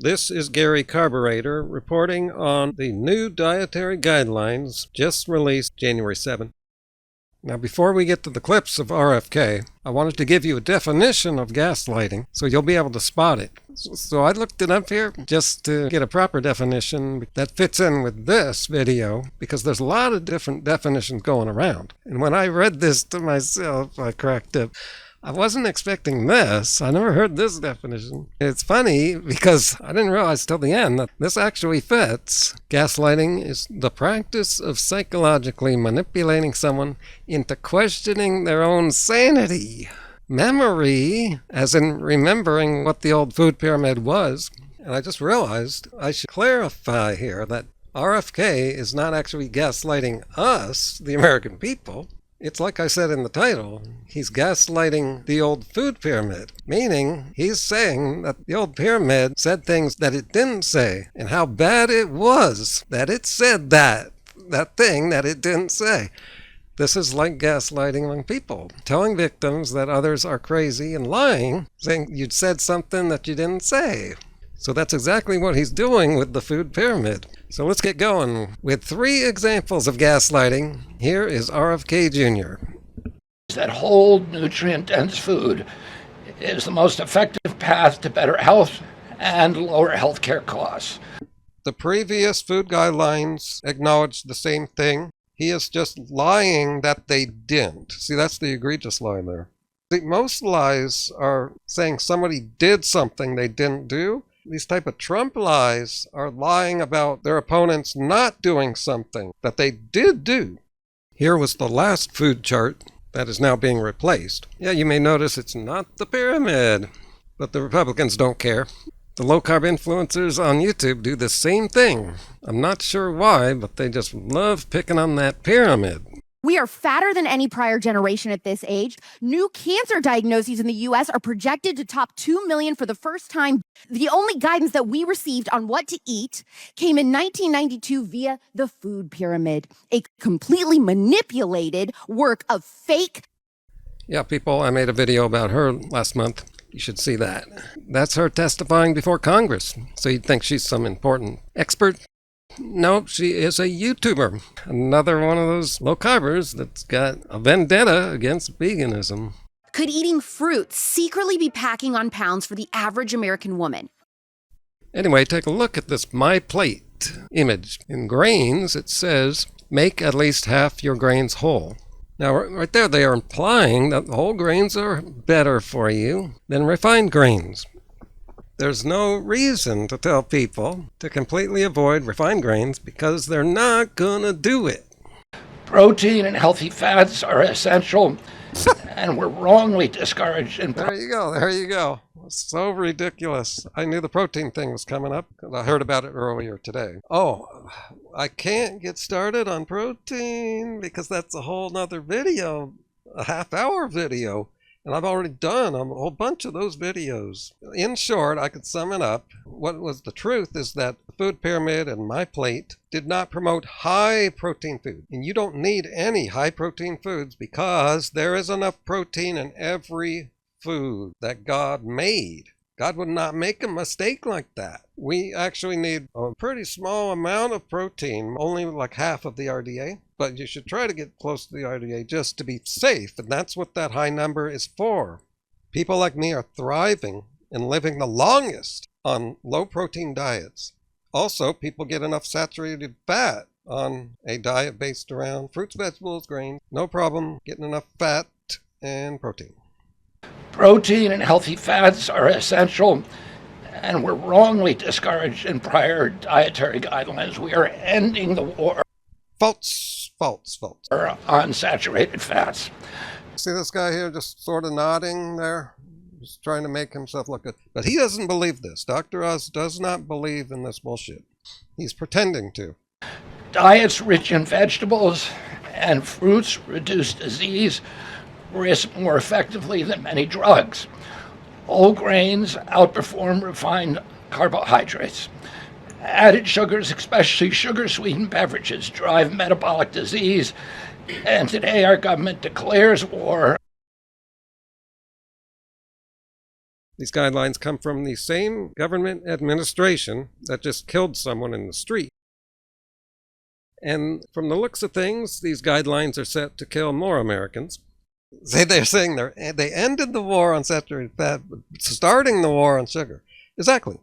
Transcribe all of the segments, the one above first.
This is Gary Carburetor reporting on the new Dietary Guidelines just released January 7. Now, before we get to the clips of RFK, I wanted to give you a definition of gaslighting so you'll be able to spot it. So I looked it up here just to get a proper definition that fits in with this video because there's a lot of different definitions going around. And when I read this to myself, I cracked up. I wasn't expecting this. I never heard this definition. It's funny because I didn't realize till the end that this actually fits. Gaslighting is the practice of psychologically manipulating someone into questioning their own sanity. Memory, as in remembering what the old food pyramid was. And I just realized I should clarify here that RFK is not actually gaslighting us, the American people. It's like I said in the title, he's gaslighting the old food pyramid, meaning he's saying that the old pyramid said things that it didn't say, and how bad it was that it said that thing that it didn't say. This is like gaslighting among people, telling victims that others are crazy and lying, saying you'd said something that you didn't say. So that's exactly what he's doing with the food pyramid. So let's get going with 3 examples of gaslighting. Here is RFK Jr. That whole nutrient-dense food is the most effective path to better health and lower healthcare costs. The previous Food Guidelines acknowledged the same thing. He is just lying that they didn't. See, that's the egregious lie there. See, most lies are saying somebody did something they didn't do. These type of Trump lies are lying about their opponents not doing something that they did do. Here was the last food chart that is now being replaced. Yeah, you may notice it's not the pyramid, but the Republicans don't care. The low-carb influencers on YouTube do the same thing. I'm not sure why, but they just love picking on that pyramid. We are fatter than any prior generation at this age. New cancer diagnoses in the U.S. are projected to top 2 million for the first time. The only guidance that we received on what to eat came in 1992 via the food pyramid, a completely manipulated work of fake. Yeah, people, I made a video about her last month. You should see that. That's her testifying before Congress, so you'd think she's some important expert. No, she is a YouTuber. Another one of those low-carbers that's got a vendetta against veganism. Could eating fruit secretly be packing on pounds for the average American woman? Anyway, take a look at this My Plate image. In grains, it says, make at least half your grains whole. Now, right there, they are implying that whole grains are better for you than refined grains. There's no reason to tell people to completely avoid refined grains because they're not gonna do it. Protein and healthy fats are essential, and we're wrongly discouraged. There you go. So ridiculous. I knew the protein thing was coming up because I heard about it earlier today. Oh, I can't get started on protein because that's a whole nother video, a half-hour video. And I've already done a whole bunch of those videos. In short, I could sum it up. What was the truth is that the food pyramid and My Plate did not promote high protein food. And you don't need any high protein foods because there is enough protein in every food that God made. God would not make a mistake like that. We actually need a pretty small amount of protein, only like half of the RDA. But you should try to get close to the RDA just to be safe, and that's what that high number is for. People like me are thriving and living the longest on low-protein diets. Also, people get enough saturated fat on a diet based around fruits, vegetables, grains. No problem getting enough fat and protein. Protein and healthy fats are essential, and we're wrongly discouraged in prior dietary guidelines. We are ending the war. False. On saturated fats. See this guy here just sort of nodding there? He's trying to make himself look good. But he doesn't believe this. Dr. Oz does not believe in this bullshit. He's pretending to. Diets rich in vegetables and fruits reduce disease risk more effectively than many drugs. Whole grains outperform refined carbohydrates. Added sugars, especially sugar-sweetened beverages, drive metabolic disease, and today our government declares war. These guidelines come from the same government administration that just killed someone in the street. And from the looks of things, these guidelines are set to kill more Americans. They're saying they ended the war on saturated fat, but starting the war on sugar. Exactly.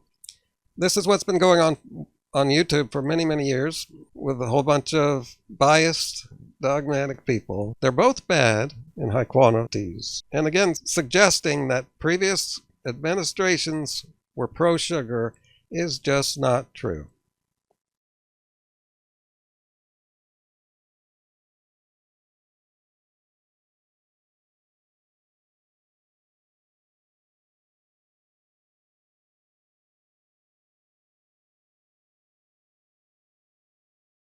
This is what's been going on YouTube for many, many years with a whole bunch of biased, dogmatic people. They're both bad in high quantities. And again, suggesting that previous administrations were pro-sugar is just not true.